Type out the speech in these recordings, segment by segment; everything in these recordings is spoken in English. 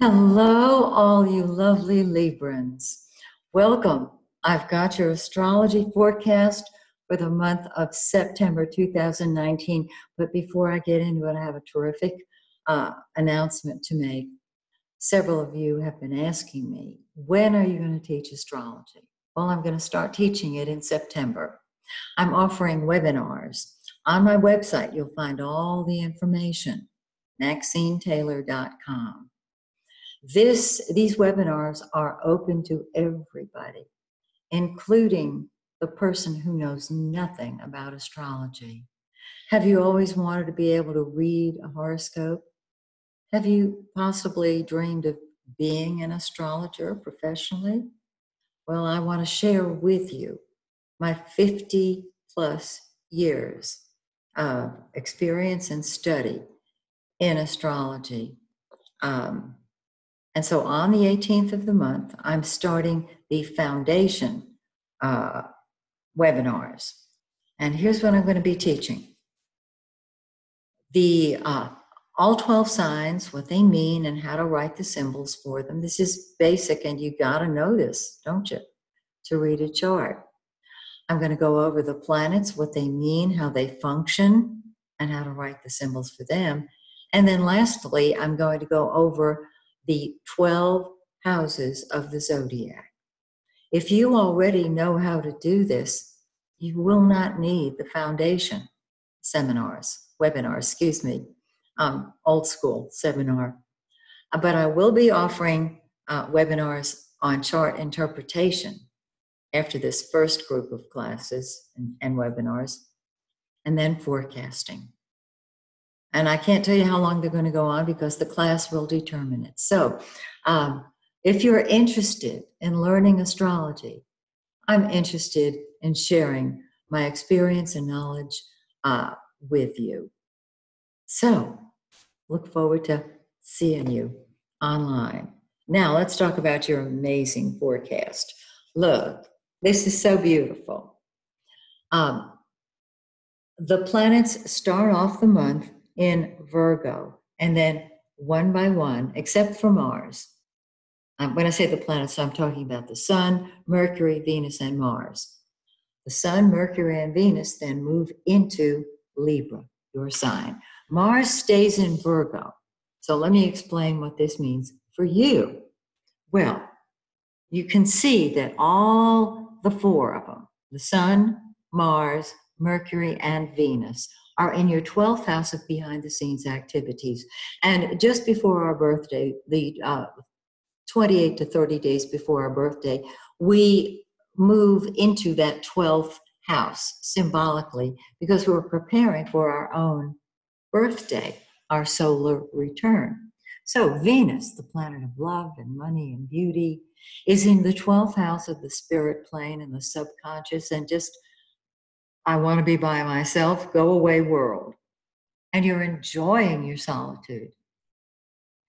Hello, all you lovely Librans. Welcome. I've got your astrology forecast for the month of September 2019. But before I get into it, I have a terrific announcement to make. Several of you have been asking me, when are you going to teach astrology? Well, I'm going to start teaching it in September. I'm offering webinars. On my website, you'll find all the information, MaxineTaylor.com. These webinars are open to everybody, including the person who knows nothing about astrology. Have you always wanted to be able to read a horoscope? Have you possibly dreamed of being an astrologer professionally? Well, I want to share with you my 50 plus years of experience and study in astrology. And so on the 18th of the month, I'm starting the foundation webinars. And here's what I'm going to be teaching. The all 12 signs, what they mean, and how to write the symbols for them. This is basic, and you got to know this, don't you, to read a chart. I'm going to go over the planets, what they mean, how they function, and how to write the symbols for them. And then lastly, I'm going to go over the 12 houses of the zodiac. If you already know how to do this, you will not need the foundation webinars, old school seminar. But I will be offering webinars on chart interpretation after this first group of classes and webinars, and then forecasting. And I can't tell you how long they're going to go on because the class will determine it. So if you're interested in learning astrology, I'm interested in sharing my experience and knowledge with you. So look forward to seeing you online. Now let's talk about your amazing forecast. Look, this is so beautiful. The planets start off the month in Virgo, and then one by one, except for Mars. When I say the planets, I'm talking about the Sun, Mercury, Venus, and Mars. The Sun, Mercury, and Venus then move into Libra, your sign. Mars stays in Virgo. So let me explain what this means for you. Well, you can see that all the four of them, the Sun, Mars, Mercury, and Venus, are in your 12th house of behind-the-scenes activities. And just before our birthday, the 28 to 30 days before our birthday, we move into that 12th house symbolically because we're preparing for our own birthday, our solar return. So Venus, the planet of love and money and beauty, is in the 12th house of the spirit plane and the subconscious and just, I want to be by myself, go away world. And you're enjoying your solitude.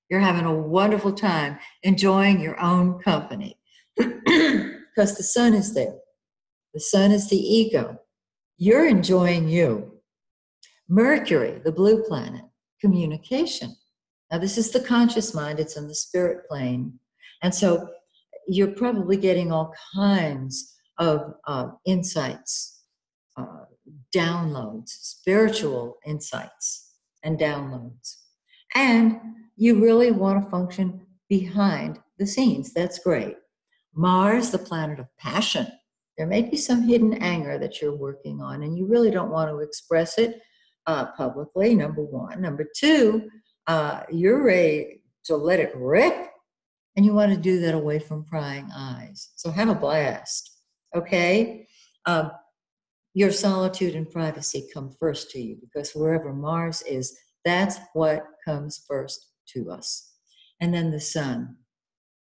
You're having a wonderful time enjoying your own company because the sun is there. The sun is the ego. You're enjoying you. Mercury, the blue planet, communication. Now, this is the conscious mind. It's in the spirit plane. And so you're probably getting all kinds of insights, downloads, spiritual insights and downloads. And you really want to function behind the scenes. That's great. Mars, the planet of passion. There may be some hidden anger that you're working on, and you really don't want to express it publicly, number one. Number two, you're ready to let it rip, and you want to do that away from prying eyes. So have a blast, okay? Your solitude and privacy come first to you because wherever Mars is, that's what comes first to us. And then the sun,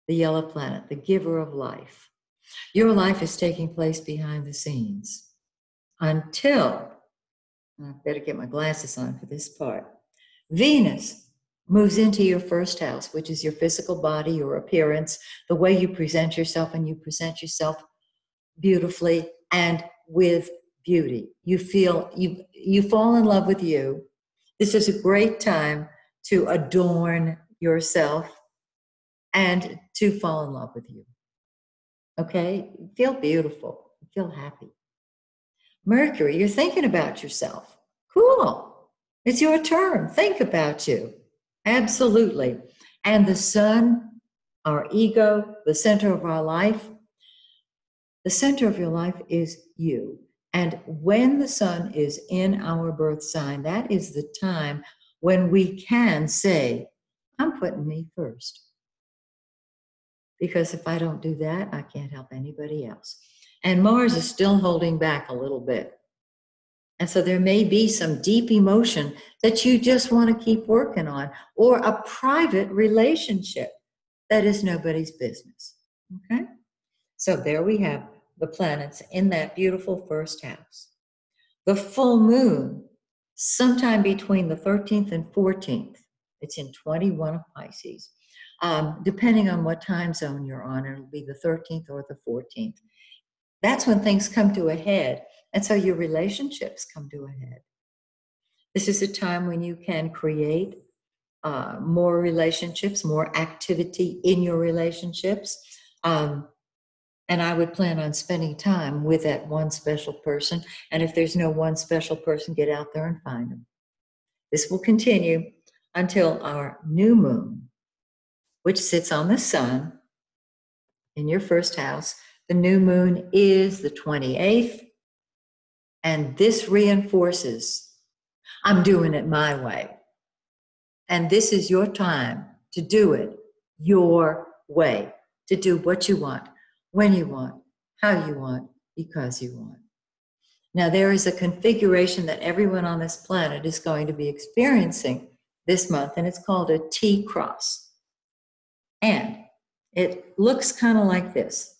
the yellow planet, the giver of life. Your life is taking place behind the scenes until, I better get my glasses on for this part, Venus moves into your first house, which is your physical body, your appearance, the way you present yourself, and you present yourself beautifully and with beauty. You feel, you fall in love with you. This is a great time to adorn yourself and to fall in love with you. Okay? Feel beautiful. Feel happy. Mercury, you're thinking about yourself. Cool. It's your turn. Think about you. Absolutely. And the sun, our ego, the center of our life, the center of your life is you. And when the sun is in our birth sign, that is the time when we can say, I'm putting me first. Because if I don't do that, I can't help anybody else. And Mars is still holding back a little bit. And so there may be some deep emotion that you just want to keep working on, or a private relationship that is nobody's business. Okay? So there we have the planets in that beautiful first house. The full moon, sometime between the 13th and 14th, it's in 21 of Pisces. Depending on what time zone you're on, it'll be the 13th or the 14th. That's when things come to a head. And so your relationships come to a head. This is a time when you can create more relationships, more activity in your relationships. And I would plan on spending time with that one special person. And if there's no one special person, get out there and find them. This will continue until our new moon, which sits on the sun in your first house. The new moon is the 28th. And this reinforces, I'm doing it my way. And this is your time to do it your way, to do what you want, when you want, how you want, because you want. Now, there is a configuration that everyone on this planet is going to be experiencing this month, and it's called a T-cross. And it looks kind of like this.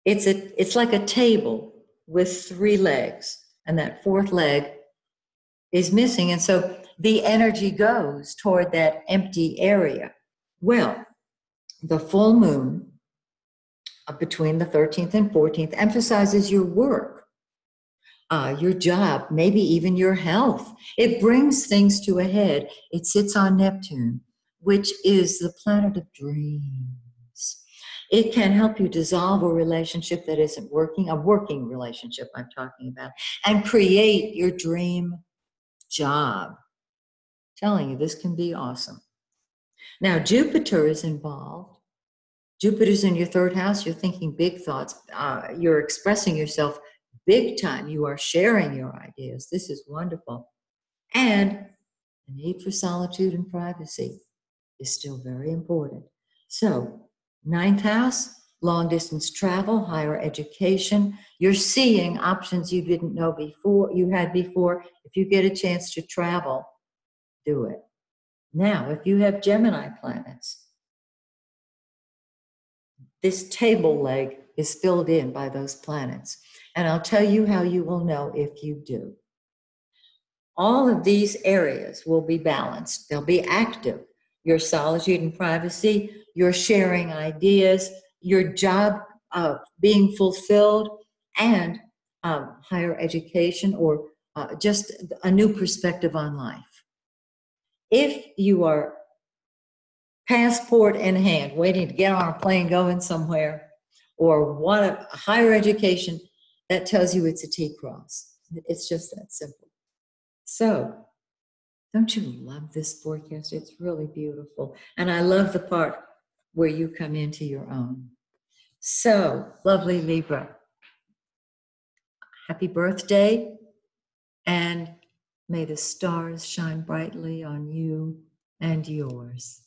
It's like a table with 3 legs, and that 4th leg is missing. And so the energy goes toward that empty area. Well, the full moon between the 13th and 14th emphasizes your work, your job, maybe even your health. It brings things to a head. It sits on Neptune, which is the planet of dreams. It can help you dissolve a relationship that isn't working, a working relationship I'm talking about, and create your dream job. I'm telling you, this can be awesome. Now, Jupiter is involved. Jupiter's in your 3rd house. You're thinking big thoughts. You're expressing yourself big time. You are sharing your ideas. This is wonderful. And the need for solitude and privacy is still very important. So, 9th house, long distance travel, higher education. You're seeing options you didn't know before, you had before. If you get a chance to travel, do it. Now, if you have Gemini planets, this table leg is filled in by those planets. And I'll tell you how you will know if you do. All of these areas will be balanced. They'll be active. Your solitude and privacy, your sharing ideas, your job being fulfilled, and higher education, or just a new perspective on life. If you are passport in hand, waiting to get on a plane going somewhere, or want a higher education, that tells you it's a T-cross. It's just that simple. So, don't you love this forecast? It's really beautiful. And I love the part where you come into your own. So, lovely Libra, happy birthday, and may the stars shine brightly on you and yours.